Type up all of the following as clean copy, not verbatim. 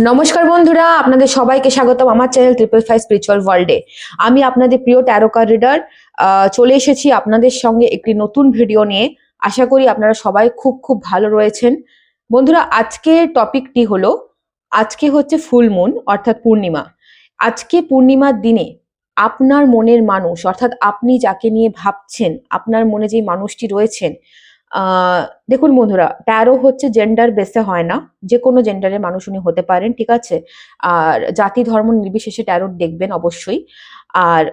নমস্কার বন্ধুরা, আপনাদের সবাইকে স্বাগতম আমার চ্যানেল 555 স্পিরিচুয়াল ওয়ার্ল্ডে। আমি আপনাদের প্রিয় ট্যারো কার্ড রিডার চলে এসেছি আপনাদের সঙ্গে একটি নতুন ভিডিও নিয়ে। আশা করি আপনারা সবাই খুব খুব ভালো রয়েছেন। বন্ধুরা, আজকের টপিকটি হলো, আজকে হচ্ছে ফুল মুন অর্থাৎ পূর্ণিমা। আজকে পূর্ণিমার দিনে আপনার মনের মানুষ অর্থাৎ আপনি যাকে নিয়ে ভাবছেন, আপনার মনে যে মানুষটি রয়েছেন, দেখুন বন্ধুরা, ট্যারো হচ্ছে জেন্ডার বেসে হয় না, যে কোনো জেন্ডারের মানুষ উনি হতে পারেন, ঠিক আছে। আর জাতি ধর্ম নির্বিশেষে ট্যারো দেখবেন অবশ্যই। আর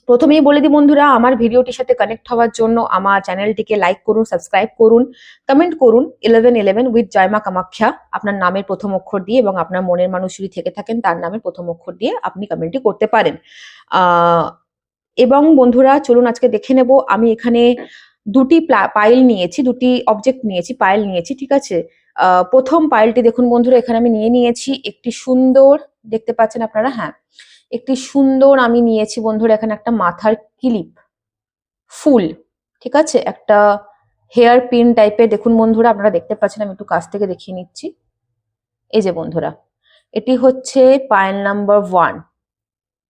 প্রথমেই বলে দিই বন্ধুরা, আমার ভিডিওটির সাথে কানেক্ট হওয়ার জন্য আমার চ্যানেলটিকে লাইক করুন, সাবস্ক্রাইব করুন, কমেন্ট করুন 1111 উইথ জয়মা কামাখ্যা আপনার নামের প্রথম অক্ষর দিয়ে, এবং আপনার মনের মানুষ যদি থেকে থাকেন তার নামের প্রথম অক্ষর দিয়ে আপনি কমেন্টটি করতে পারেন। এবং বন্ধুরা চলুন আজকে দেখে নেব। আমি এখানে দুটি পাইল নিয়েছি, দুটি অবজেক্ট নিয়েছি, পাইল নিয়েছি, ঠিক আছে। প্রথম পাইলটি দেখুন বন্ধুরা, এখানে আমি নিয়েছি একটি সুন্দর, দেখতে পাচ্ছেন আপনারা, হ্যাঁ, একটি সুন্দর আমি নিয়েছি বন্ধুরা এখানে একটা মাথার ক্লিপ ফুল, ঠিক আছে, একটা হেয়ার পিন টাইপের। দেখুন বন্ধুরা, আপনারা দেখতে পাচ্ছেন, আমি একটু কাছ থেকে দেখিয়ে নিচ্ছি। এই যে বন্ধুরা, এটি হচ্ছে পাইল নাম্বার 1,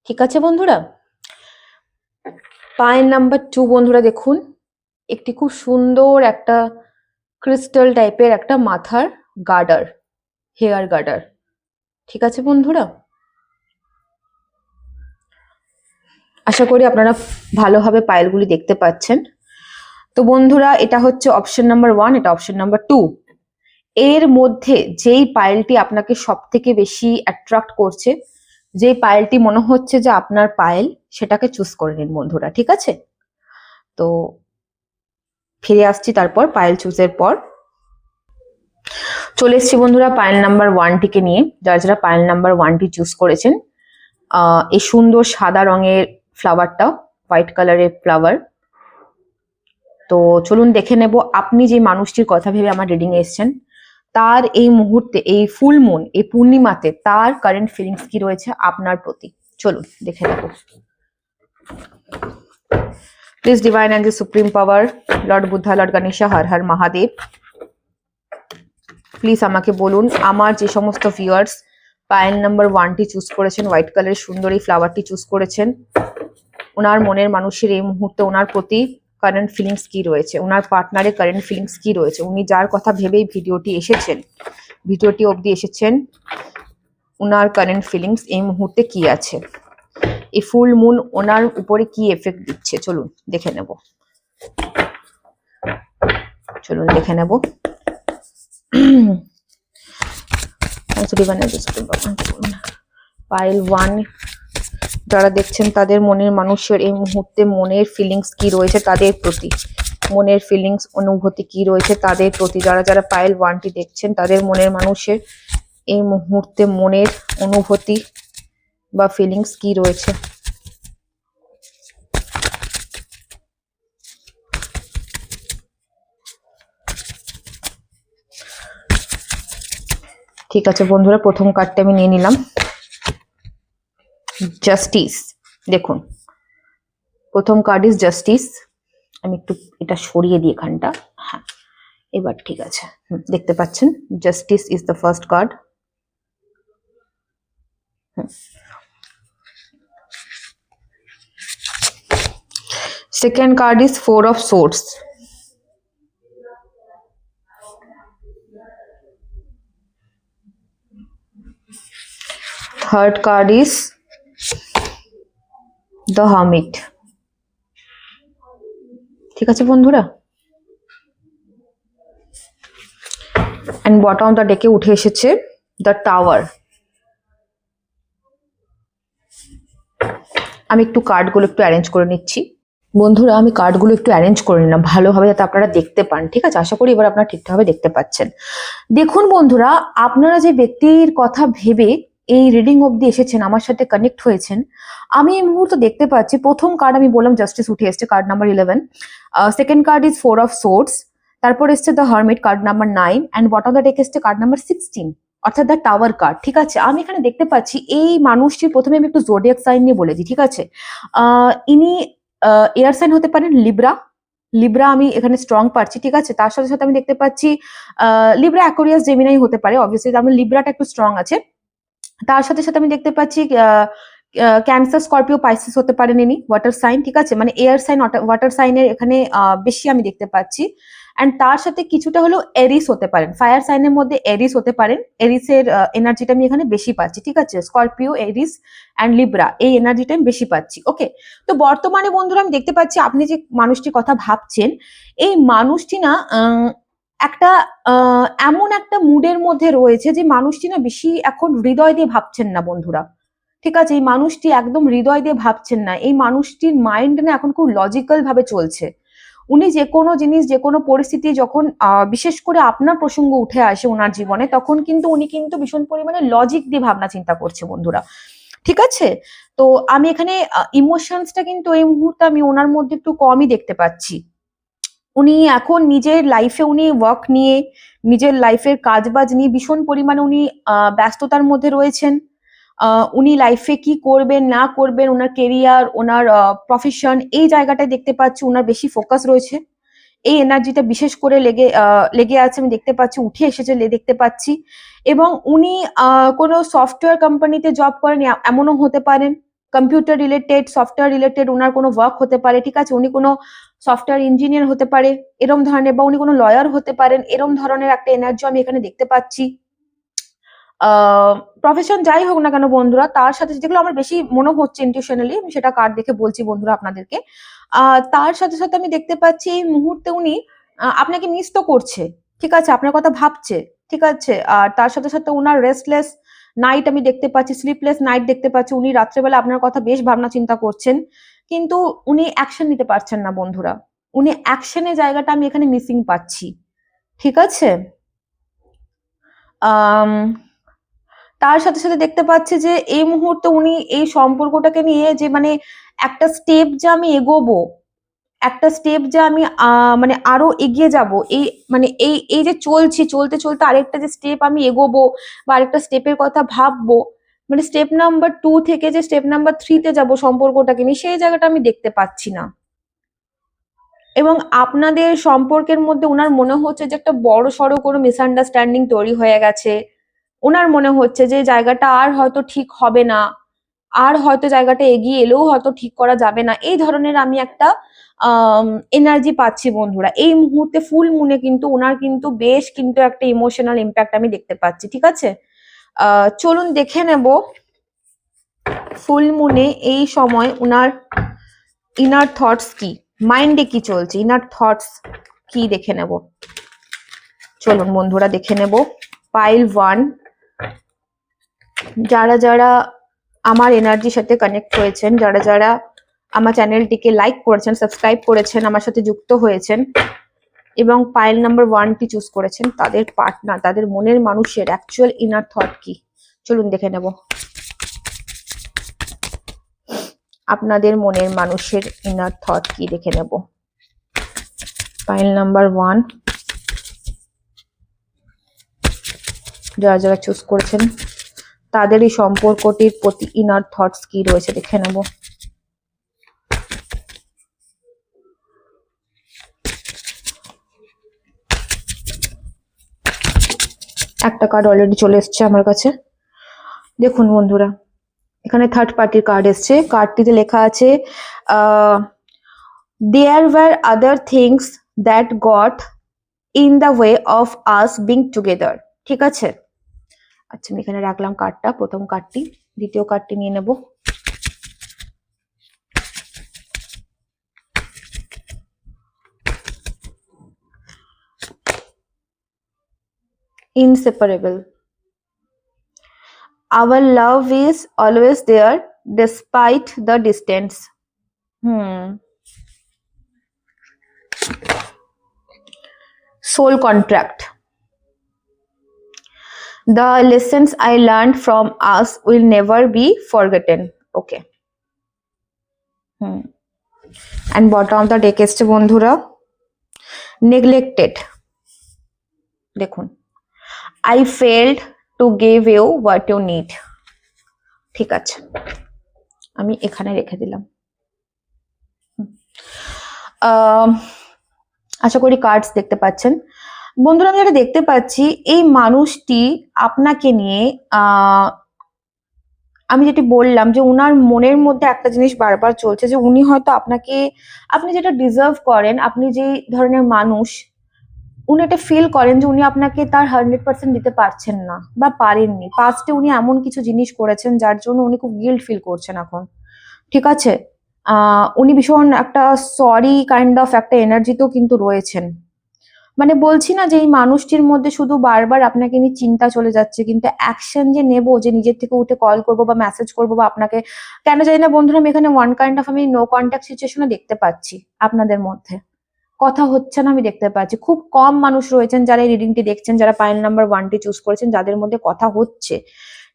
ঠিক আছে বন্ধুরা। পাইল নাম্বার 2 বন্ধুরা দেখুন, একটি খুব সুন্দর একটা ক্রিস্টাল টাইপের একটা মাথার গার্ডার, হেয়ার গার্ডার, ঠিক আছে বন্ধুরা। আশা করি আপনারা ভালোভাবে পাইলগুলি দেখতে পাচ্ছেন। তো বন্ধুরা, এটা হচ্ছে অপশন নাম্বার 1, এটা অপশন নাম্বার 2। এর মধ্যে যেই পাইলটি আপনাকে সব থেকে বেশি অ্যাট্রাক্ট করছে, যেই পাইলটি মনে হচ্ছে যে আপনার পাইল, সেটাকে চুজ করে নিন বন্ধুরা, ঠিক আছে। তো ফিরে আসছি তারপর পাইল চুজের পর। চলে এসছি বন্ধুরা পাইল নাম্বার 1টিকে নিয়ে। যারা যারা পাইল নাম্বার 1টি চুজ করেছেন, এই সুন্দর সাদা রঙের ফ্লাওয়ারটা, হোয়াইট কালারের ফ্লাওয়ার। তো চলুন দেখে নেব আপনি যে মানুষটির কথা ভেবে আমার রিডিং এ এসছেন, তার এই মুহূর্তে, এই ফুল মুন, এই পূর্ণিমাতে তার কারেন্ট ফিলিংস কি রয়েছে আপনার প্রতি। চলুন দেখে নেব। Please divine and the supreme power, Lord Buddha, Lord Ganesha, Har Har Mahadev, please আমাকে বলুন, আমার যে সমস্ত ভিউয়ার্স পাইল নাম্বার 1টি চুজ করেছেন, হোয়াইট কালারের সুন্দর এই ফ্লাওয়ারটি চুজ করেছেন, ওনার মনের মানুষের এই মুহূর্তে ওনার প্রতি কারেন্ট ফিলিংস কি রয়েছে, ওনার পার্টনারের কারেন্ট ফিলিংস কি রয়েছে, উনি যার কথা ভেবেই ভিডিওটি অবধি এসেছেন, ওনার কারেন্ট ফিলিংস এই মুহূর্তে কি আছে, এই ফুল মুন ওনার উপরে কি এফেক্ট দিচ্ছে, চলুন দেখে নেব। পাইল 1 যারা দেখছেন, তাদের মনের মানুষের এই মুহূর্তে মনের ফিলিংস কি রয়েছে তাদের প্রতি, মনের ফিলিংস অনুভূতি কি রয়েছে তাদের প্রতি। যারা যারা পাইল 1টি দেখছেন, তাদের মনের মানুষের এই মুহূর্তে মনের অনুভূতি বা ফিলিংস কি রয়েছে। ঠিক আছে বন্ধুরা, প্রথম কার্ডটা আমি নিয়ে নিলাম, জাস্টিস। দেখুন, প্রথম কার্ড ইজ জাস্টিস। আমি একটু এটা সরিয়ে দিই এখানটা, হ্যাঁ এবার ঠিক আছে। দেখতে পাচ্ছেন, justice is the first card. Second card is 4 of swords। Third card is the hermit. ঠিক আছে বন্ধুরা, এন্ড বটম অফ দ্য ডেকে উঠে এসেছে দ্য টাওয়ার। আমি একটু কার্ডগুলো একটু অ্যারেঞ্জ করে নিচ্ছি বন্ধুরা, আমি কার্ডগুলো একটু অ্যারেঞ্জ করে নিলাম ভালোভাবে, যাতে আপনারা দেখতে পান, ঠিক আছে। আশা করি এবার আপনারা ঠিকঠাকভাবে দেখতে পাচ্ছেন। দেখুন বন্ধুরা, আপনারা যে ব্যক্তির কথা ভেবে এই রিডিং অবধি এসেছেন, আমার সাথে কানেক্ট হয়েছেন, আমি এই মুহূর্তে দেখতে পাচ্ছি, প্রথম কার্ড আমি বললাম জাস্টিস উঠে এসছে, card number 11। Second card is 4 of swords, তারপর এসছে the hermit, card number 9, and bottom the deck এসছে কার্ড নাম্বার 16, অর্থাৎ দ্য টাওয়ার কার্ড, ঠিক আছে। আমি এখানে দেখতে পাচ্ছি এই মানুষটির, প্রথমে আমি একটু জোডিয়াক সাইন নিয়ে বলেছি, ঠিক আছে। ইনি এয়ার সাইন হতে পারেন লিব্রা, লিব্রা আমি এখানে স্ট্রং পাচ্ছি, ঠিক আছে। তার সাথে সাথে আমি দেখতে পাচ্ছি লিব্রা, অ্যাকোয়ারিয়াস, জেমিনাই হতে পারে অবভিয়াসলি, তার মানে লিব্রাটা একটু স্ট্রং আছে। তার সাথে সাথে আমি দেখতে পাচ্ছি ক্যান্সার, স্করপিও, পাইসিস হতে পারেন ইনি, ওয়াটার সাইন, ঠিক আছে, মানে এয়ার সাইন, ওয়াটার সাইনের এখানে বেশি আমি দেখতে পাচ্ছি। অ্যান্ড তার সাথে কিছুটা হলো এরিস হতে পারেন, ফায়ার সাইনের মধ্যে এরিস হতে পারেন, এরিসের এনার্জিটা আমি এখানে বেশি পাচ্ছি, ঠিক আছে। স্করপিও, এরিস অ্যান্ড লিব্রা, এই এনার্জিটা আমি বেশি পাচ্ছি। ওকে, তো বর্তমানে বন্ধুরা আমি দেখতে পাচ্ছি আপনি যে মানুষটির কথা ভাবছেন, এই মানুষটি না একটা এমন একটা মুডের মধ্যে রয়েছে যে মানুষটি না বেশি এখন হৃদয় দিয়ে ভাবছেন না বন্ধুরা, ঠিক আছে। এই মানুষটি একদম হৃদয় দিয়ে ভাবছেন না, এই মানুষটির মাইন্ড না এখন খুব লজিক্যাল ভাবে চলছে। উনি যে কোনো জিনিস, যে কোনো পরিস্থিতি যখন বিশেষ করে আপনার প্রসঙ্গ উঠে আসে ওনার জীবনে, তখন কিন্তু উনি কিন্তু ভীষণ পরিমাণে লজিক দিয়ে ভাবনা চিন্তা করছে বন্ধুরা, ঠিক আছে। তো আমি এখানে ইমোশনসটা কিন্তু এই মুহূর্তে আমি ওনার মধ্যে একটু কমই দেখতে পাচ্ছি। উনি এখন নিজের লাইফে উনি ওয়ার্ক নিয়ে, নিজের লাইফের কাজবাজ নিয়ে ভীষণ পরিমাণে উনি ব্যস্ততার মধ্যে রয়েছেন। উনি লাইফে কি করবেন না করবেন, ওনার কেরিয়ার, ওনার প্রফেশন, এই জায়গাটায় দেখতে পাচ্ছি ওনার বেশি ফোকাস রয়েছে। এই এনার্জিটা বিশেষ করে লেগে আছে, আমি দেখতে পাচ্ছি, উঠে এসেছে দেখতে পাচ্ছি। এবং উনি কোনো সফটওয়্যার কোম্পানিতে জব করেন, এমনও হতে পারেন। কম্পিউটার রিলেটেড, সফটওয়্যার রিলেটেড ওনার কোনো ওয়ার্ক হতে পারে, ঠিক আছে। উনি কোনো সফটওয়্যার ইঞ্জিনিয়ার হতে পারে এরম ধরনের, বা উনি কোনো লয়ার হতে পারেন, এরম ধরনের একটা এনার্জি আমি এখানে দেখতে পাচ্ছি। প্রফেশন যাই হোক না কেন বন্ধুরা, তার সাথে যেগুলো আমার বেশি মনে হচ্ছে ইনটিউশনালি, আমি সেটা কার্ড দেখে বলছি বন্ধুরা আপনাদেরকে। তার সাথে সাথে আমি দেখতে পাচ্ছি এই মুহূর্তে উনি আপনাকে মিস তো করছে, ঠিক আছে, আপনার কথা ভাবছে, ঠিক আছে। আর তার সাথে সাথে উনার রেস্টলেস নাইট আমি দেখতে পাচ্ছি, স্লিপলেস নাইট দেখতে পাচ্ছি। উনি রাত্রেবেলা আপনার কথা বেশ ভাবনা চিন্তা করছেন, কিন্তু উনি অ্যাকশন নিতে পারছেন না বন্ধুরা। উনি অ্যাকশনের জায়গাটা আমি এখানে মিসিং পাচ্ছি, ঠিক আছে। আম তার সাথে সাথে দেখতে পাচ্ছি যে এই মুহূর্তে উনি এই সম্পর্কটাকে নিয়ে যে মানে একটা স্টেপ যে আমি এগোবো, একটা স্টেপ যে আমি মানে আরো এগিয়ে যাব, এই মানে এই যে চলতে চলতে আরেকটা যে স্টেপ আমি এগোবো বা আরেকটা স্টেপের কথা ভাববো, মানে স্টেপ নাম্বার 2 থেকে যে স্টেপ নাম্বার 3 তে যাবো সম্পর্কটাকে নিয়ে, সেই জায়গাটা আমি দেখতে পাচ্ছি না। এবং আপনাদের সম্পর্কের মধ্যে ওনার মনে হচ্ছে যে একটা বড় সড়ো কোনো মিসআন্ডারস্ট্যান্ডিং তৈরি হয়ে গেছে। ওনার মনে হচ্ছে যে জায়গাটা আর হয়তো ঠিক হবে না, আর হয়তো জায়গাটা এগিয়ে এলেও হয়তো ঠিক করা যাবে না, এই ধরনের আমি একটা এনার্জি পাচ্ছি বন্ধুরা। এই মুহূর্তে ফুল মুনে কিন্তু ওনার কিন্তু বেশ কিন্তু একটা ইমোশনাল ইম্প্যাক্ট আমি দেখতে পাচ্ছি, ঠিক আছে। চলুন দেখে নেব ফুল মুনে এই সময় ওনার ইনার থটস কি, মাইন্ডে কি চলছে, ইনার থটস কি দেখে নেব। চলুন বন্ধুরা দেখে নেব। পাইল 1, যারা যারা আমার এনার্জির সাথে কানেক্ট হয়েছেন, যারা যারা আমার চ্যানেলটিকে লাইক করেছেন, সাবস্ক্রাইব করেছেন, আমার সাথে যুক্ত হয়েছেন এবং পাইল নাম্বার 1টি চুজ করেছেন, তাদের পার্টনার, তাদের মনের মানুষের অ্যাকচুয়াল ইনার থট কি, চলুন দেখে নেব। আপনাদের মনের মানুষের ইনার থট কি দেখে নেব। পাইল নাম্বার 1, যারা যারা চুজ করেছেন তাদের এই সম্পর্কটির প্রতি ইনার থটস কি রয়েছে দেখে নেব। একটা কার্ড অলরেডি চলে এসছে আমার কাছে। দেখুন বন্ধুরা, এখানে থার্ড পার্টির কার্ড এসছে। কার্ডটিতে লেখা আছে there were other things that got in the way of us being together, ঠিক আছে। আচ্ছা, আমি এখানে রাখলাম কার্ডটা, প্রথম কার্ডটি। দ্বিতীয় কার্ডটি নিয়ে নেব। Inseparable. Our love is always there despite the distance. Soul contract. The lessons I learned from us will never be forgotten. Okay. And bottom of the deck এসছে বন্ধুরা neglected. দেখুন, I failed to give you what you need. ঠিক আছে, আমি এখানে রেখে দিলাম। আশা করি কার্ডস দেখতে পাচ্ছেন। বন্ধুরা, আমি যেটা দেখতে পাচ্ছি, এই মানুষটি আপনাকে নিয়ে আমি যেটি বললাম যে উনার মনের মধ্যে একটা জিনিস বারবার চলছে যে উনি হয়তো আপনাকে, আপনি যেটা ডিজার্ভ করেন, আপনি যে ধরনের মানুষ, উনি এটা ফিল করেন যে উনি আপনাকে তার 100% দিতে পারছেন না বা পারেননি। পাস্টে উনি এমন কিছু জিনিস করেছেন যার জন্য উনি খুব গিল্ট ফিল করছেন এখন, ঠিক আছে? উনি ভীষণ একটা সরি কাইন্ড অফ একটা এনার্জিতেও কিন্তু রয়েছেন। মানে বলছি না যে এই মানুষটির মধ্যে শুধু বারবার আপনাকে নিয়ে চিন্তা চলে যাচ্ছে, কিন্তু অ্যাকশন যে নেব, যে নিজের থেকে উঠে কল করবো বা মেসেজ করবো বা আপনাকে, কেন জানি না বন্ধুরা, আমি এখানে ওয়ান কাইন্ড অফ আমি নো কন্ট্যাক্ট সিচুয়েশনে দেখতে পাচ্ছি। আপনাদের মধ্যে কথা হচ্ছে না, আমি দেখতে পাচ্ছি। খুব কম মানুষ রয়েছেন যারা এই রিডিংটি দেখছেন, যারা পাইল নাম্বার 1টি চুজ করেছেন, যাদের মধ্যে কথা হচ্ছে,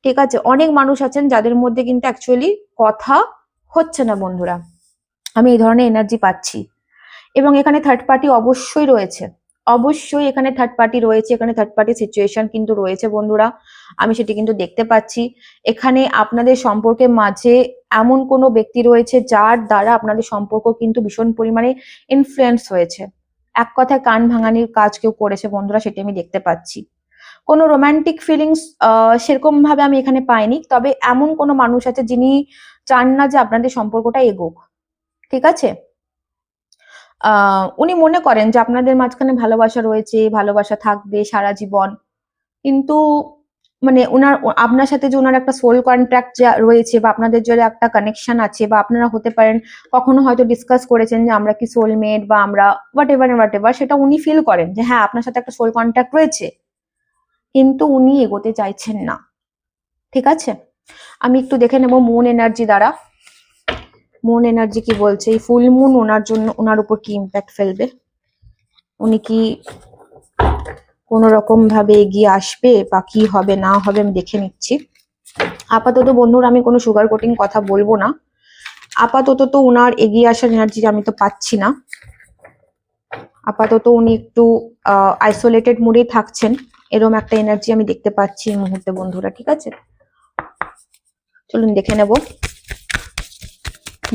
ঠিক আছে? অনেক মানুষ আছেন যাদের মধ্যে কিন্তু অ্যাকচুয়ালি কথা হচ্ছে না বন্ধুরা। আমি এই ধরনের এনার্জি পাচ্ছি। এবং এখানে থার্ড পার্টি অবশ্যই রয়েছে, অবশ্যই এখানে থার্ড পার্টি রয়েছে, এখানে থার্ড পার্টি সিচুয়েশন কিন্তু রয়েছে বন্ধুরা, আমি সেটি কিন্তু দেখতে পাচ্ছি। এখানে আপনাদের সম্পর্কের মাঝে এমন কোনো ব্যক্তি রয়েছে যার দ্বারা আপনাদের সম্পর্ক কিন্তু ভীষণ পরিমাণে ইনফ্লুয়েন্স হয়েছে। এক কথায় কান ভাঙানির কাজ কেউ করেছে বন্ধুরা, সেটি আমি দেখতে পাচ্ছি। কোনো রোমান্টিক ফিলিংস সেরকম ভাবে আমি এখানে পাইনি, তবে এমন কোনো মানুষ আছে যিনি চান না যে আপনাদের সম্পর্কটা এগোক, ঠিক আছে? উনি মনে করেন যে আপনাদের মাঝখানে ভালোবাসা রয়েছে, ভালোবাসা থাকবে সারা জীবন। কিন্তু মানে আপনার সাথে যে ওনার একটা সোল কন্ট্রাক্ট যা রয়েছে, বা আপনাদের যে একটা কানেকশন আছে, বা আপনারা হতে পারেন কখনো হয়তো ডিসকাস করেছেন যে আমরা কি সোলমেট বা আমরা হোয়াট এভার, সেটা উনি ফিল করেন যে হ্যাঁ আপনার সাথে একটা সোল কন্ট্রাক্ট রয়েছে, কিন্তু উনি এগোতে চাইছেন না, ঠিক আছে? আমি একটু দেখে নেব মুন এনার্জি দ্বারা, মুন এনার্জি কি বলছে, এই ফুল মুন ওনার জন্য, ওনার উপর কি ইম্প্যাক্ট ফেলবে, উনি কি কোনো রকম ভাবে এগিয়ে আসবে বা কি হবে না হবে আমি দেখে নিচ্ছি। আপাতত বন্ধুরা আমি কোনো সুগার কোটিং কথা বলবো না, আপাতত তো উনার এগিয়ে আসার এনার্জি আমি তো পাচ্ছি না। আপাতত উনি একটু আইসোলেটেড মুডেই থাকছেন, এরকম একটা এনার্জি আমি দেখতে পাচ্ছি এই মুহূর্তে বন্ধুরা, ঠিক আছে? চলুন দেখে নেব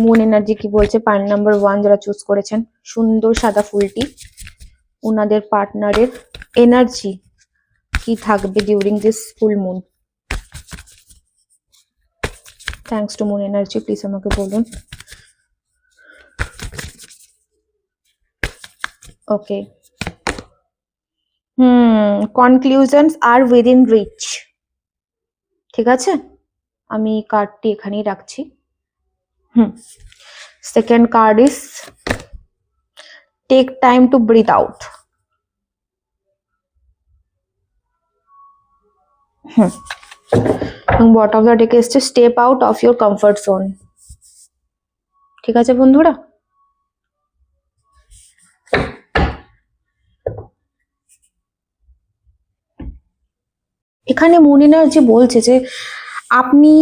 মুন এনার্জি কি বলছে। পাইল নাম্বার 1 যারা চুজ করেছেন, সুন্দর সাদা ফুলটি, ওনাদের পার্টনারের এনার্জি কি থাকবে during this full moon. Thanks to moon energy, please আমাকে বলুন। Okay, conclusions are within reach, ঠিক আছে? আমি কার্ডটি এখানেই রাখছি। Second card is take time to breathe out. এবং বটম অফ দ্য ডেকে এসছে step out of your comfort zone, ঠিক আছে বন্ধুরা? এখানে মুন এনার্জি বলছে যে আপনি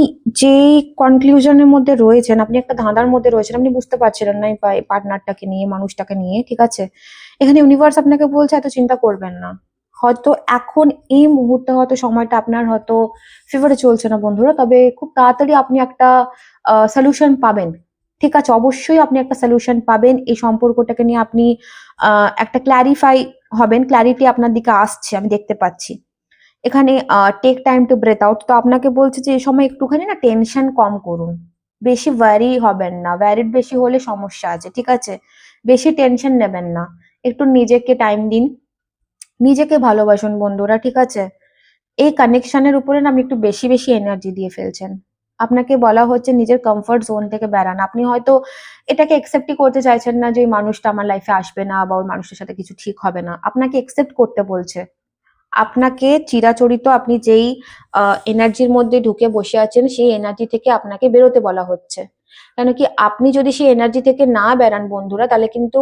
যে কনক্লুশনের মধ্যে রয়েছেন, আপনি একটা ধাঁধার মধ্যে রয়েছেন, আপনি বুঝতে পারছিলেন না এই পার্টনারটাকে নিয়ে, মানুষটাকে নিয়ে, ঠিক আছে? এখানে ইউনিভার্স আপনাকে বলছে এত চিন্তা করবেন না। হয়তো এখন এই মুহূর্তে হয়তো সময়টা আপনার হয়তো ফেভারে চলছে না বন্ধুরা, তবে খুব তাড়াতাড়ি আপনি একটা সলিউশন পাবেন, ঠিক আছে? অবশ্যই আপনি একটা সলিউশন পাবেন এই সম্পর্কটাকে নিয়ে, আপনি একটা ক্ল্যারিফাই হবেন, ক্ল্যারিটি আপনার দিকে আসছে আমি দেখতে পাচ্ছি। এখানে take time to breathe out, তো আপনাকে বলছে যে এই সময় একটুখানি না টেনশন কম করুন, বেশি ওয়ারি হবেন না, ওয়ারিড বেশি হলে সমস্যা আছে, ঠিক আছে? বেশি টেনশন নেবেন না, একটু নিজেকে টাইম দিন, নিজেকে ভালোবাসুন বন্ধুরা, ঠিক আছে? এই কানেকশনের উপরে না আপনি একটু বেশি বেশি এনার্জি দিয়ে ফেলছেন। আপনাকে বলা হচ্ছে নিজের কমফর্ট জোন থেকে বেরান। আপনি হয়তো এটাকে একসেপ্টই করতে চাইছেন না যে এই মানুষটা আমার লাইফে আসবে না বা ওই মানুষটার সাথে কিছু ঠিক হবে না, আপনাকে একসেপ্ট করতে বলছে। আপনাকে চিরাচরিত আপনি যেই এনার্জির মধ্যে ঢুকে বসে আছেন, সেই এনার্জি থেকে আপনাকে বেরোতে বলা হচ্ছে। কেন কি আপনি যদি সেই এনার্জি থেকে না বেরান বন্ধুরা, তাহলে কিন্তু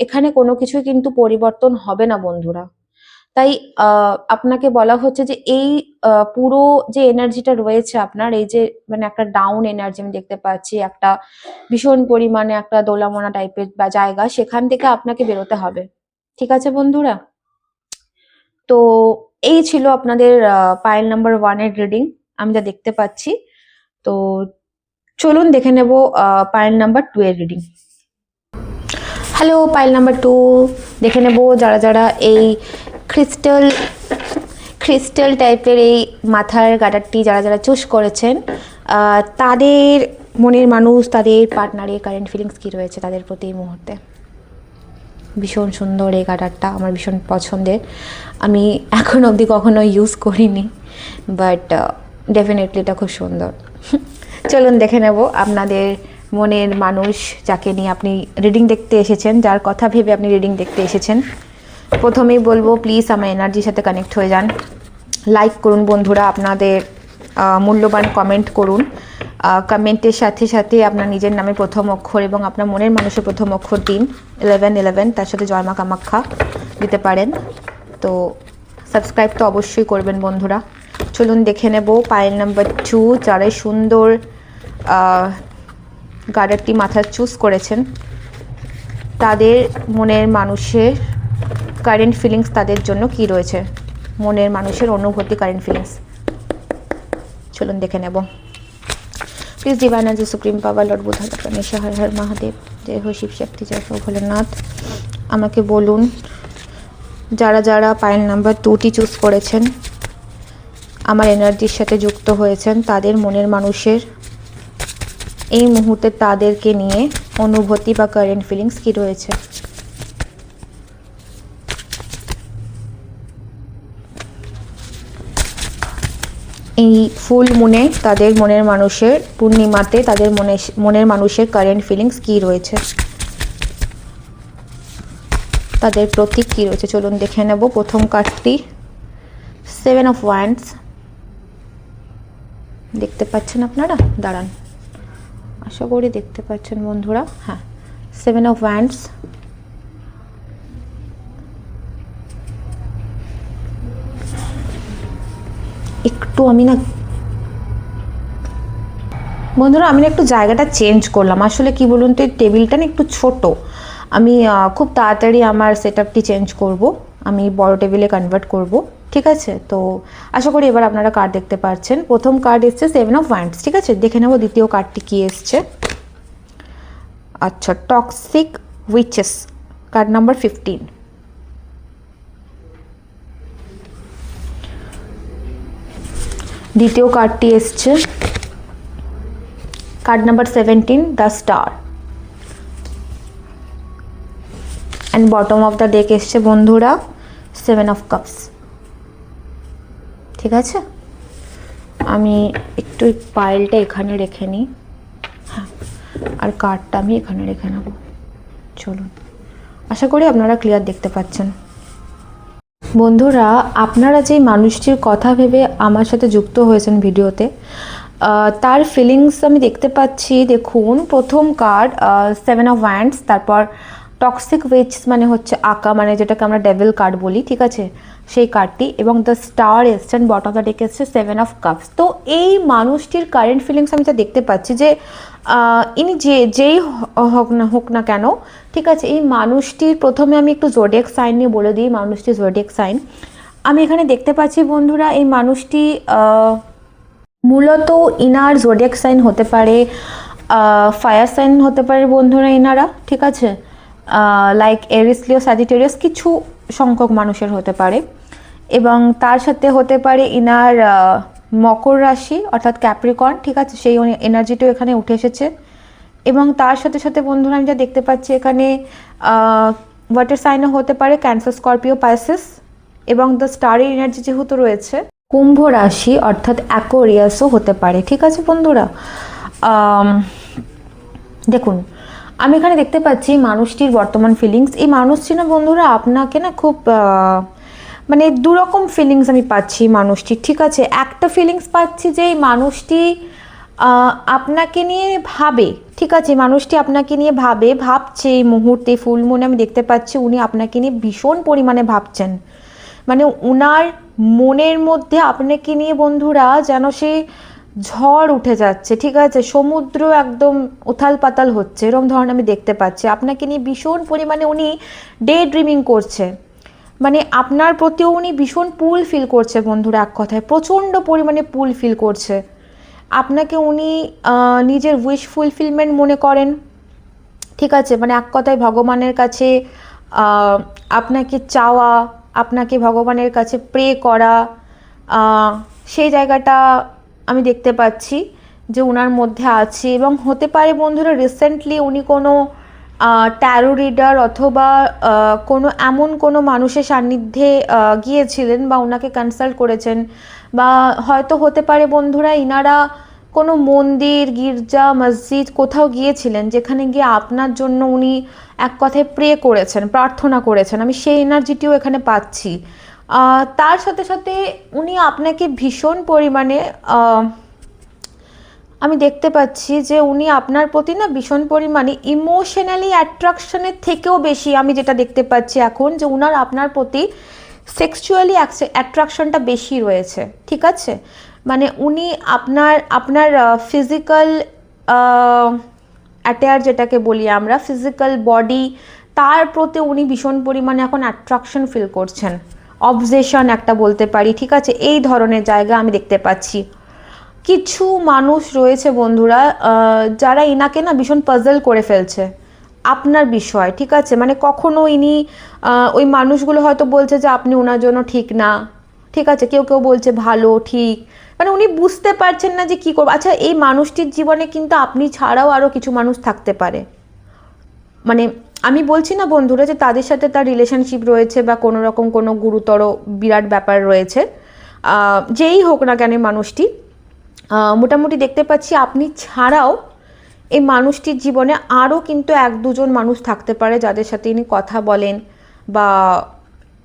এখানে কোনো কিছুই কিন্তু পরিবর্তন হবে না বন্ধুরা। তাই আপনাকে বলা হচ্ছে যে এই পুরো যে এনার্জিটা রয়েছে আপনার, এই যে মানে একটা ডাউন এনার্জি আমি দেখতে পাচ্ছি, একটা ভীষণ পরিমাণে একটা দোলামনা টাইপের বা জায়গা, সেখান থেকে আপনাকে বেরোতে হবে, ঠিক আছে বন্ধুরা? তো এই ছিল আপনাদের পাইল নাম্বার 1 এর রিডিং আমি যা দেখতে পাচ্ছি। তো চলুন দেখে নেব পাইল নাম্বার 2 এর রিডিং। হ্যালো, পাইল নাম্বার 2 দেখে নেব যারা যারা এই ক্রিস্টাল টাইপের এই মাথার গার্ডারটি যারা যারা চুজ করেছেন, তাদের মনের মানুষ, তাদের পার্টনারের কারেন্ট ফিলিংস কী রয়েছে তাদের প্রতি এই মুহূর্তে। ভীষণ সুন্দর এই গার্ডারটা, আমার ভীষণ পছন্দের। আমি এখন অবধি কখনো ইউজ করিনি, বাট ডেফিনেটলি এটা খুব সুন্দর। চলুন দেখে নেব আপনাদের মনের মানুষ, যাকে নিয়ে আপনি রিডিং দেখতে এসেছেন, যার কথা ভেবে আপনি রিডিং দেখতে এসেছেন। প্রথমেই বলবো প্লিজ আমার এনার্জির সাথে কানেক্ট হয়ে যান, লাইক করুন বন্ধুরা, আপনাদের মূল্যবান কমেন্ট করুন। কমেন্টের সাথে সাথে আপনার নিজের নামে প্রথম অক্ষর এবং আপনার মনের মানুষের প্রথম অক্ষর দিন, 1111, তার সাথে জয় মা কামাখ্যা দিতে পারেন। তো সাবস্ক্রাইব তো অবশ্যই করবেন বন্ধুরা। চলুন দেখে নেব পাইল নাম্বার 2 যারা সুন্দর গার্ডারটি মাথায় চুজ করেছেন, তাদের মনের মানুষের কারেন্ট ফিলিংস তাদের জন্য কি রয়েছে, মনের মানুষের অনুভূতি, কারেন্ট ফিলিংস। চলুন দেখে নেব। Please divine energy, supreme power, lord Buddha, Ganesh, Har Har Mahadev, জয় হো শিব শক্তি, জয় হো ভোলেনাথ। আমাকে বলুন যারা যারা পাইল নাম্বার 2টি চুজ করেছেন, আমার এনার্জির সাথে যুক্ত হয়েছেন, তাদের মনের মানুষের এই মুহূর্তে তাদেরকে নিয়ে অনুভূতি বা কারেন্ট ফিলিংস কি রয়েছে। এই ফুল মুনে তাদের মনের মানুষের, পূর্ণিমাতে তাদের মনের মানুষের কারেন্ট ফিলিংস কি রয়েছে, তাদের প্রতীক কি রয়েছে। চলুন দেখে নেব প্রথম কার্ডটি, 7 অফ ওয়ান্ডস। দেখতে পাচ্ছেন আপনারা? দাঁড়ান, আশা করি দেখতে পাচ্ছেন বন্ধুরা। হ্যাঁ, 7 অফ ওয়ান্ডস। একটু আমি না বন্ধুরা, আমি না একটু জায়গাটা চেঞ্জ করলাম। আসলে কি বলুন তো, এই টেবিলটা না একটু ছোট, আমি খুব তাড়াতাড়ি আমার সেটআপটি চেঞ্জ করব, আমি বড় টেবিলে কনভার্ট করব, ঠিক আছে। তো আশা করি এবার আপনারা কার্ড দেখতে পাচ্ছেন। প্রথম কার্ড এসছে 7 অফ ওয়ান্ডস, ঠিক আছে। দেখে নেব দ্বিতীয় কার্ডটি কি এসছে। আচ্ছা, টক্সিক উইচেস, কার্ড নাম্বার 15। দ্বিতীয় কার্ডটি এসছে card number 17, the star. And bottom of the day এসছে বন্ধুরা 7 অফ কাপস, ঠিক আছে। আমি একটু পাইলটা এখানে রেখে নিই, হ্যাঁ, আর কার্ডটা আমি এখানে রেখে নেব। চলুন, আশা করি আপনারা ক্লিয়ার দেখতে পাচ্ছেন বন্ধুরা। আপনারা যেই মানুষটির কথা ভেবে আমার সাথে যুক্ত হয়েছেন ভিডিওতে, তার ফিলিংস আমি দেখতে পাচ্ছি। দেখুন, প্রথম কার্ড 7 অফ ওয়ান্ডস, তারপর টক্সিক উইচ মানে হচ্ছে আঁকা, মানে যেটাকে আমরা ডেভিল কার্ড বলি, ঠিক আছে, সেই কার্ডটি, এবং দ্য স্টার এসছেন, বটম অফ দ্য ডেক এসছে 7 অফ কাপস। তো এই মানুষটির কারেন্ট ফিলিংস আমি যা দেখতে পাচ্ছি যে ইনি যেই হোক না কেন, ঠিক আছে, এই মানুষটির, প্রথমে আমি একটু জোডিয়াক সাইন নিয়ে বলে দিই, মানুষটির জোডিয়াক সাইন আমি এখানে দেখতে পাচ্ছি বন্ধুরা। এই মানুষটি মূলত ইনার জোডিয়াক সাইন হতে পারে, ফায়ার সাইন হতে পারে বন্ধুরা ইনারা, ঠিক আছে, লাইক এরিস, লিও, স্যাজিটেরিয়াস, কিছু সংখ্যক মানুষের হতে পারে। এবং তার সাথে হতে পারে ইনার মকর রাশি অর্থাৎ ক্যাপ্রিকর্ন, ঠিক আছে, সেই এনার্জিটাও এখানে উঠে এসেছে। এবং তার সাথে সাথে বন্ধুরা আমি যা দেখতে পাচ্ছি এখানে ওয়াটার সাইনও হতে পারে, ক্যান্সার, স্করপিও, পাইসেস। এবং দ্য স্টারের এনার্জি যেহেতু রয়েছে, কুম্ভ রাশি অর্থাৎ অ্যাকোয়ারিয়াসও হতে পারে, ঠিক আছে বন্ধুরা। দেখুন, আমি এখানে দেখতে পাচ্ছি মানুষটির বর্তমান ফিলিংস। এই মানুষটি না বন্ধুরা আপনাকে না খুব মানে দুরকম ফিলিংস আমি পাচ্ছি মানুষটির, ঠিক আছে। একটা ফিলিংস পাচ্ছি যে এই মানুষটি আপনাকে নিয়ে ভাবে, ঠিক আছে, মানুষটি আপনাকে নিয়ে ভাবছে এই মুহূর্তে, ফুল মুনে আমি দেখতে পাচ্ছি উনি আপনাকে নিয়ে ভীষণ পরিমাণে ভাবছেন। মানে উনার মনের মধ্যে আপনাকে নিয়ে বন্ধুরা যেন সে ঝড় উঠে যাচ্ছে, ঠিক আছে, সমুদ্র একদম উথাল পাতাল হচ্ছে, এরকম ধরনের আমি দেখতে পাচ্ছি। আপনাকে নিয়ে ভীষণ পরিমাণে উনি ডে ড্রিমিং করছে, মানে আপনার প্রতিও উনি ভীষণ পুল ফিল করছে বন্ধুরা, এক কথায় প্রচণ্ড পরিমাণে পুল ফিল করছে। আপনাকে উনি নিজের উইশ ফুলফিলমেন্ট মনে করেন, ঠিক আছে, মানে এক কথায় ভগবানের কাছে আপনাকে চাওয়া, আপনাকে ভগবানের কাছে প্রে করা, সেই জায়গাটা আমি দেখতে পাচ্ছি যে ওনার মধ্যে আছে। এবং হতে পারে বন্ধুরা রিসেন্টলি উনি কোনো ট্যারো রিডার অথবা কোনো এমন কোনো মানুষের সান্নিধ্যে গিয়েছিলেন বা ওনাকে কনসাল্ট করেছেন, বা হয়তো হতে পারে বন্ধুরা ইনারা কোনো মন্দির, গির্জা, মসজিদ কোথাও গিয়েছিলেন, যেখানে গিয়ে আপনার জন্য উনি এক কথায় প্রে করেছেন, প্রার্থনা করেছেন। আমি সেই এনার্জিটিও এখানে পাচ্ছি। তার সাথে সাথে উনি আপনাকে ভীষণ পরিমাণে আমি দেখতে পাচ্ছি যে উনি আপনার প্রতি না ভীষণ পরিমাণে ইমোশনালি অ্যাট্রাকশনের থেকেও বেশি আমি যেটা দেখতে পাচ্ছি এখন, যে উনার আপনার প্রতি সেক্সুয়ালি অ্যাট্রাকশনটা বেশি রয়েছে। ঠিক আছে, মানে উনি আপনার ফিজিক্যাল অ্যাটায়ার যেটাকে বলি আমরা, ফিজিক্যাল বডি, তার প্রতি উনি ভীষণ পরিমাণে এখন অ্যাট্রাকশন ফিল করছেন, অবজেশন একটা বলতে পারি। ঠিক আছে, এই ধরনের জায়গা আমি দেখতে পাচ্ছি। কিছু মানুষ রয়েছে বন্ধুরা যারা ইনাকে না ভীষণ পাজল করে ফেলছে আপনার বিষয়। ঠিক আছে, মানে কখনো ইনি ওই মানুষগুলো হয়তো বলছে যে আপনি ওনার জন্য ঠিক না। ঠিক আছে, কেউ কেউ বলছে ভালো, ঠিক, মানে উনি বুঝতে পারছেন না যে কী করবো। আচ্ছা, এই মানুষটির জীবনে কিন্তু আপনি ছাড়াও আরও কিছু মানুষ থাকতে পারে। মানে আমি বলছি না বন্ধুরা যে তাদের সাথে তার রিলেশনশিপ রয়েছে বা কোনো রকম কোনো গুরুতর বিরাট ব্যাপার রয়েছে, যেই হোক না কেন মানুষটি, মোটামুটি দেখতে পাচ্ছি আপনি ছাড়াও এই মানুষটির জীবনে আরও কিন্তু এক দুজন মানুষ থাকতে পারে যাদের সাথে ইনি কথা বলেন বা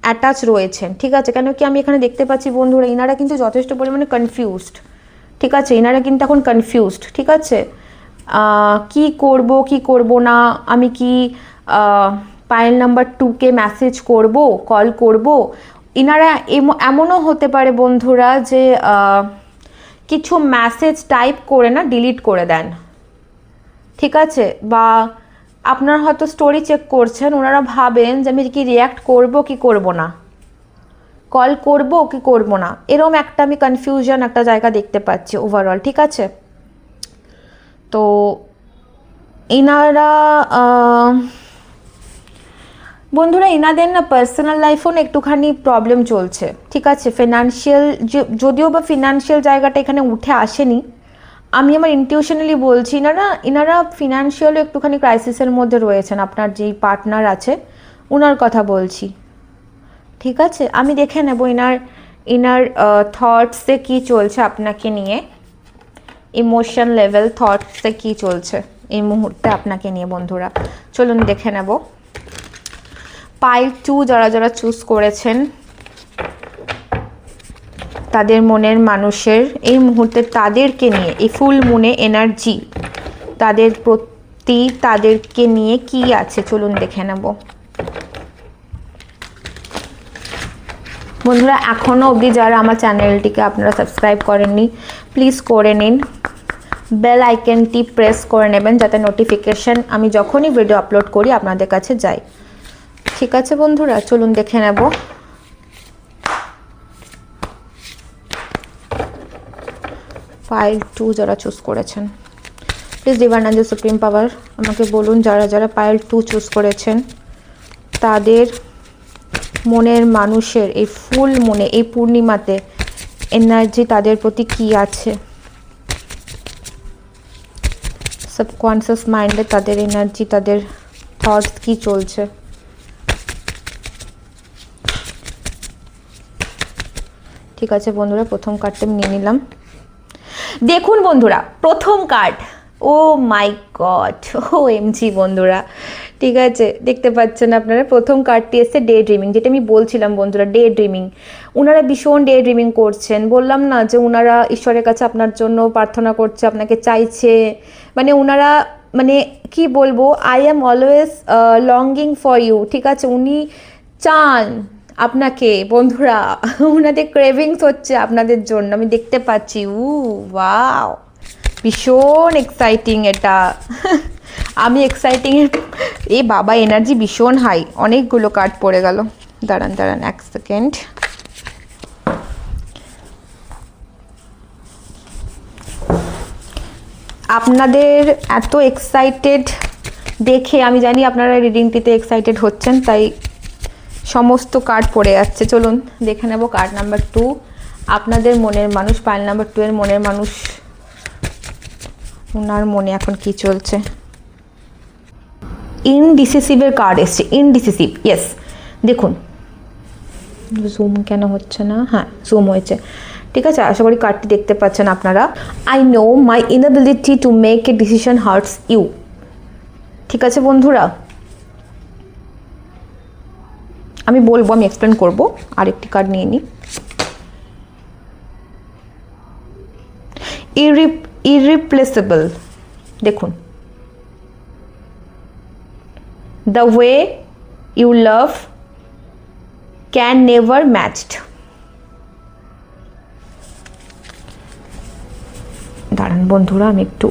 অ্যাটাচ রয়েছেন। ঠিক আছে, কেন কি আমি এখানে দেখতে পাচ্ছি বন্ধুরা ইনারা কিন্তু যথেষ্ট পরিমাণে কনফিউজড। ঠিক আছে, ইনারা কিন্তু এখন কনফিউজড। ঠিক আছে, কি করব কি করব না, আমি কি পায়েল নাম্বার 2কে মেসেজ করব, কল করব। ইনারা এমনও হতে পারে বন্ধুরা যে কিছু মেসেজ টাইপ করে না ডিলিট করে দেন। ঠিক আছে, বা আপনার হয়তো স্টোরি চেক করছেন, ওনারা ভাবেন যে আমি কি রিয়্যাক্ট করব কি করব না, কল করব কি করব না, এরকম একটা আমি কনফিউশন একটা জায়গা দেখতে পাচ্ছি ওভারঅল। ঠিক আছে, তো এনারা বন্ধুরা এনাদের না পার্সোনাল লাইফও না একটুখানি প্রবলেম চলছে। ঠিক আছে, ফিনান্সিয়াল, যদিও বা ফিনান্সিয়াল জায়গাটা এখানে উঠে আসেনি, আমি আমার ইনটিউশনালি বলছি এনারা ফিনান্সিয়ালও একটুখানি ক্রাইসিসের মধ্যে রয়েছেন। আপনার যেই পার্টনার আছে ওনার কথা বলছি। ঠিক আছে, আমি দেখে নেব ইনার থটসে কী চলছে আপনাকে নিয়ে, ইমোশন লেভেল থটসে কী চলছে এই মুহূর্তে আপনাকে নিয়ে বন্ধুরা। চলুন দেখে নেব। পাইল 2 যারা যারা চুজ করেছেন, তাদের মনের মানুষের এই মুহূর্তে তাদেরকে নিয়ে এই ফুল মুনে এনার্জি তাদের প্রতি, তাদেরকে নিয়ে কি আছে চলুন দেখে নেব বন্ধুরা। এখনও অবধি যারা আমার চ্যানেলটিকে আপনারা সাবস্ক্রাইব করেননি, প্লিজ করে নিন, বেল আইকনটি প্রেস করে নেবেন যাতে নোটিফিকেশন আমি যখনই ভিডিও আপলোড করি আপনাদের কাছে যায়। ঠিক আছে বন্ধুরা, চলুন দেখে নেব। পাইল 2 যারা চুজ করেছেন, প্লিজ ডিভাইন এঞ্জেল সুপ্রিম পাওয়ার আমাকে বলুন যারা যারা পাইল 2 চুজ করেছেন তাদের মনের মানুষের এই ফুল মনে, এই পূর্ণিমাতে এনার্জি তাদের প্রতি কি আছে, সাবকনসিয়াস মাইন্ডে তাদের এনার্জি, তাদের থটস কি চলছে। ঠিক আছে বন্ধুরা, প্রথম কার্ডটা আমি নিয়ে নিলাম। দেখুন বন্ধুরা, প্রথম কার্ড, ও মাই গড, ও এমজি বন্ধুরা। ঠিক আছে, দেখতে পাচ্ছেন আপনারা প্রথম কার্ডটি এসছে ডে ড্রিমিং, যেটা আমি বলছিলাম বন্ধুরা, ডে ড্রিমিং। ওনারা ভীষণ ডে ড্রিমিং করছেন, বললাম না যে ওনারা ঈশ্বরের কাছে আপনার জন্য প্রার্থনা করছে, আপনাকে চাইছে, মানে ওনারা মানে কি বলবো, I am always longing for you. ঠিক আছে, উনি চান আপনাকে বন্ধুরা, ওনাদের ক্রেভিংস হচ্ছে আপনাদের জন্য, আমি দেখতে পাচ্ছি। ওয়াও, ভীষণ এক্সাইটিং এটা। আমি এক্সাইটিং এ বাবা, এনার্জি ভীষণ হাই, অনেকগুলো কার্ড পড়ে গেল। দাঁড়ান এক সেকেন্ড। আপনাদের এত এক্সাইটেড দেখে আমি জানি আপনারা রিডিংটিতে এক্সাইটেড হচ্ছেন, তাই সমস্ত কার্ড পড়ে যাচ্ছে। চলুন দেখে নেব কার্ড নাম্বার 2, আপনাদের মনের মানুষ, পাইল নাম্বার 2 এর মনের মানুষ, ওনার মনে এখন কি চলছে। ইনডিসিসিভের কার্ড এসছে, ইনডিসিসিভ। ইয়েস, দেখুন জুম কেন হচ্ছে না, হ্যাঁ জুম হয়েছে, ঠিক আছে। আশা করি কার্ডটি দেখতে পাচ্ছেন আপনারা। I know my inability to make a decision hurts you. ঠিক আছে বন্ধুরা, আমি বলবো, আমি এক্সপ্লেন করবো। আরেকটি কার্ড নিয়ে নিই। ইররিপ্লেসেবল, দেখুন, the way you love can never matched. দাঁড়ান বন্ধুরা, আমি একটু,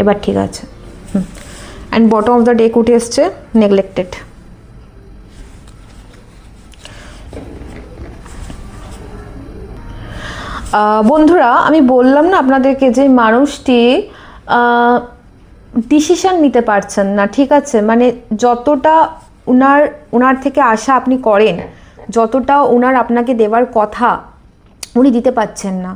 এবার ঠিক আছে। And bottom of the deck উঠে এসছে নেগলেক্টেড। বন্ধুরা আমি বললাম না আপনাদেরকে যে মানুষটি ডিসিশন নিতে পারছেন না, ঠিক আছে। মানে যতটা উনার থেকে আশা আপনি করেন, যতটা উনার আপনাকে দেওয়ার কথা উনি দিতে পারছেন না।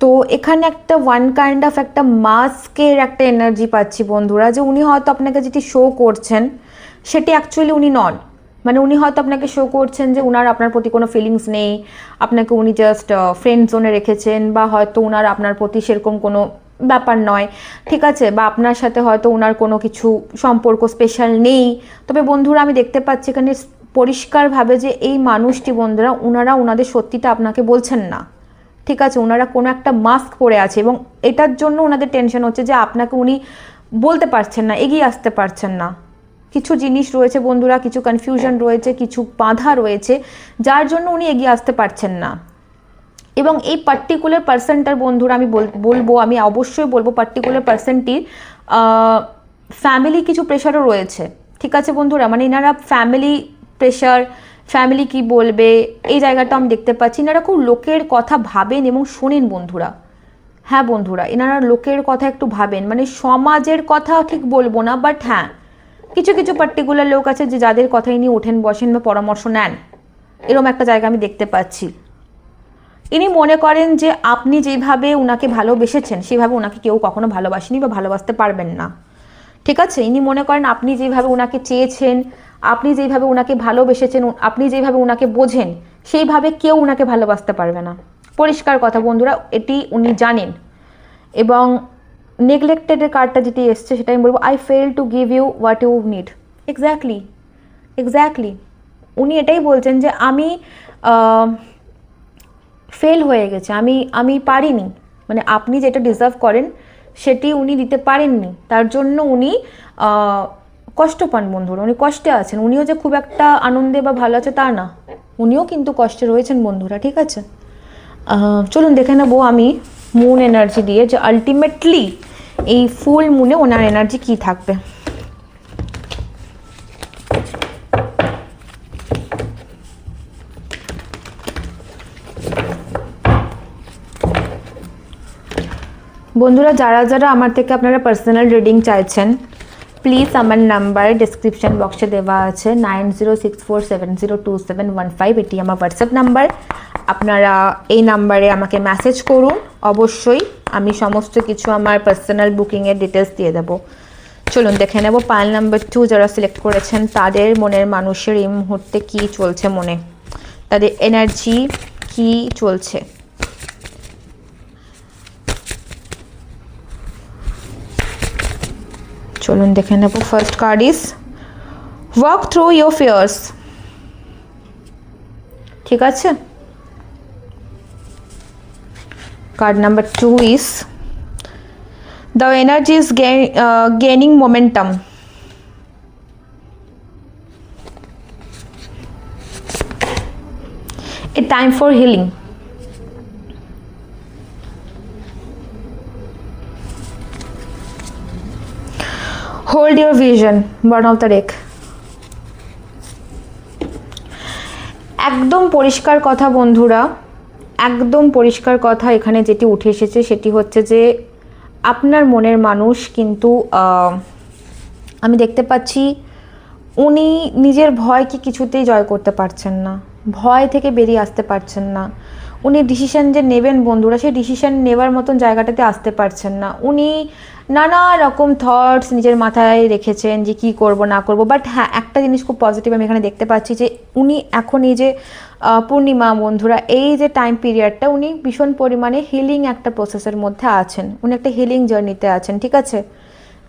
তো এখানে একটা ওয়ান কাইন্ড অফ একটা মাস্কের একটা এনার্জি পাচ্ছি বন্ধুরা, যে উনি হয়তো আপনাকে যেটি শো করছেন সেটি অ্যাকচুয়ালি উনি নন। মানে উনি হয়তো আপনাকে শো করছেন যে উনার আপনার প্রতি কোনো ফিলিংস নেই, আপনাকে উনি জাস্ট ফ্রেন্ড জোনে রেখেছেন, বা হয়তো উনার আপনার প্রতি সেরকম কোনো ব্যাপার নয়, ঠিক আছে, বা আপনার সাথে হয়তো উনার কোনো কিছু সম্পর্ক স্পেশাল নেই। তবে বন্ধুরা আমি দেখতে পাচ্ছি এখানে পরিষ্কারভাবে যে এই মানুষটি বন্ধুরা, ওনারা ওনাদের সত্যিটা আপনাকে বলছেন না, ঠিক আছে। ওনারা কোনো একটা মাস্ক পরে আছে এবং এটার জন্য ওনাদের টেনশন হচ্ছে যে আপনাকে উনি বলতে পারছেন না, এগিয়ে আসতে পারছেন না। কিছু জিনিস রয়েছে বন্ধুরা, কিছু কনফিউশন রয়েছে, কিছু বাধা রয়েছে, যার জন্য উনি এগিয়ে আসতে পারছেন না। এবং এই পার্টিকুলার পার্সনটার বন্ধুরা আমি বলবো, আমি অবশ্যই বলবো পার্টিকুলার পার্সনটির ফ্যামিলি কিছু প্রেশারও রয়েছে, ঠিক আছে বন্ধুরা। মানে এনারা ফ্যামিলি প্রেশার, ফ্যামিলি কি বলবে, এই জায়গাটা আমি দেখতে পাচ্ছি। এনারা খুব লোকের কথা ভাবেন এবং শোনেন বন্ধুরা। হ্যাঁ বন্ধুরা, এনারা লোকের কথা একটু ভাবেন, মানে সমাজের কথা ঠিক বলবো না, বাট হ্যাঁ কিছু কিছু পার্টিকুলার লোক আছে যে যাদের কথাই নিয়ে ওঠেন বসেন বা পরামর্শ নেন, এরকম একটা জায়গা আমি দেখতে পাচ্ছি। ইনি মনে করেন যে আপনি যেভাবে ওনাকে ভালোবেসেছেন সেভাবে ওনাকে কেউ কখনো ভালোবাসেনি বা ভালোবাসতে পারবেন না, ঠিক আছে। ইনি মনে করেন আপনি যেভাবে ওনাকে চেয়েছেন, আপনি যেভাবে ওনাকে ভালোবেসেছেন, আপনি যেভাবে ওনাকে বোঝেন, সেইভাবে কেউ ওনাকে ভালোবাসতে পারবে না। পরিষ্কার কথা বন্ধুরা, এটি উনি জানেন। এবং নেগলেক্টেডের কার্ডটা যেটি এসছে সেটা আমি বলবো, I fail to give you what you need. Exactly উনি এটাই বলছেন যে আমি ফেল হয়ে গেছে, আমি পারিনি, মানে আপনি যেটা ডিজার্ভ করেন সেটি উনি দিতে পারেননি, তার জন্য উনি কষ্ট পান বন্ধুরা, উনি কষ্টে আছেন। উনিও যে খুব একটা আনন্দে বা ভালো আছে তা না, উনিও কিন্তু কষ্টে রয়েছেন বন্ধুরা, ঠিক আছে। চলুন দেখে নেবো আমি মুন এনার্জি দিয়ে যে আলটিমেটলি এই ফুল মুনে ওনার এনার্জি কি থাকবে। বন্ধুরা যারা যারা আমার থেকে আপনারা পার্সোনাল রিডিং চাইছেন, প্লিজ আমার নাম্বার ডেসক্রিপশন বক্সে দেওয়া আছে 9064702715, এটি আমার হোয়াটসঅ্যাপ নাম্বার। আপনারা এই নাম্বারে আমাকে মেসেজ করুন, অবশ্যই আমি সমস্ত কিছু আমার পার্সোনাল বুকিংয়ের ডিটেলস দিয়ে দেবো। চলুন দেখে নেব পাইল নাম্বার 2 যারা সিলেক্ট করেছেন তাদের মনের মানুষের এই মুহূর্তে কী চলছে, মনে তাদের এনার্জি কি চলছে। চলুন দেখে নেব। First card is walk through your fears, ঠিক আছে। Card number 2 is the energy is gaining momentum, a time for healing. Hold your vision, bottom of the deck. একদম পরিষ্কার কথা বন্ধুরা, একদম পরিষ্কার কথা এখানে যেটি উঠে এসেছে সেটি হচ্ছে যে আপনার মনের মানুষ কিন্তু আমি দেখতে পাচ্ছি উনি নিজের ভয়কে কিছুতেই জয় করতে পারছেন না, ভয় থেকে বেরিয়ে আসতে পারছেন না। উনি ডিসিশন যে নেবেন বন্ধুরা, সেই ডিসিশন নেওয়ার মতন জায়গাটাতে আসতে পারছেন না। উনি নানা রকম থটস নিজের মাথায় রেখেছেন যে কী করব না করব। বাট হ্যাঁ, একটা জিনিস খুব পজিটিভ আমি এখানে দেখতে পাচ্ছি যে উনি এখন এই যে পূর্ণিমা বন্ধুরা, এই যে টাইম পিরিয়ডটা উনি ভীষণ পরিমাণে হিলিং একটা প্রসেসের মধ্যে আছেন, উনি একটা হিলিং জার্নিতে আছেন, ঠিক আছে,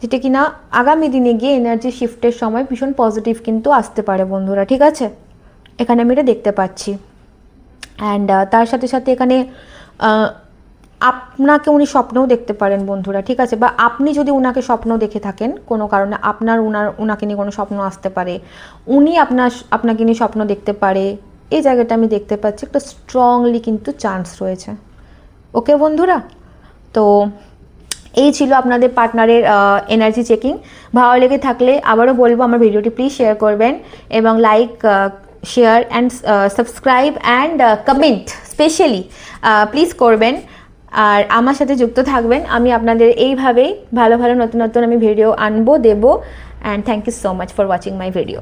যেটা কিনা আগামী দিনে গিয়ে এনার্জি শিফটের সময় ভীষণ পজিটিভ কিন্তু আসতে পারে বন্ধুরা, ঠিক আছে, এখানে আমি এটা দেখতে পাচ্ছি। অ্যান্ড তার সাথে সাথে এখানে আপনাকে উনি স্বপ্নও দেখতে পারেন বন্ধুরা, ঠিক আছে, বা আপনি যদি উনাকে স্বপ্ন দেখে থাকেন কোনো কারণে, আপনার উনাকে নিয়ে কোনো স্বপ্ন আসতে পারে, উনি আপনাকে নিয়ে স্বপ্ন দেখতে পারে, এই জায়গাটা আমি দেখতে পাচ্ছি একটা স্ট্রংলি কিন্তু চান্স রয়েছে। ওকে বন্ধুরা, তো এই ছিল আপনাদের পার্টনারের এনার্জি চেকিং। ভালো লেগে থাকলে আবারও বলবো আমার ভিডিওটি প্লিজ শেয়ার করবেন এবং like share and subscribe and comment specially please করবেন। আর আমার সাথে যুক্ত থাকবেন, আমি আপনাদের এইভাবেই ভালো ভালো নতুন নতুন আমি ভিডিও আনবো দেবো। And thank you so much for watching my video.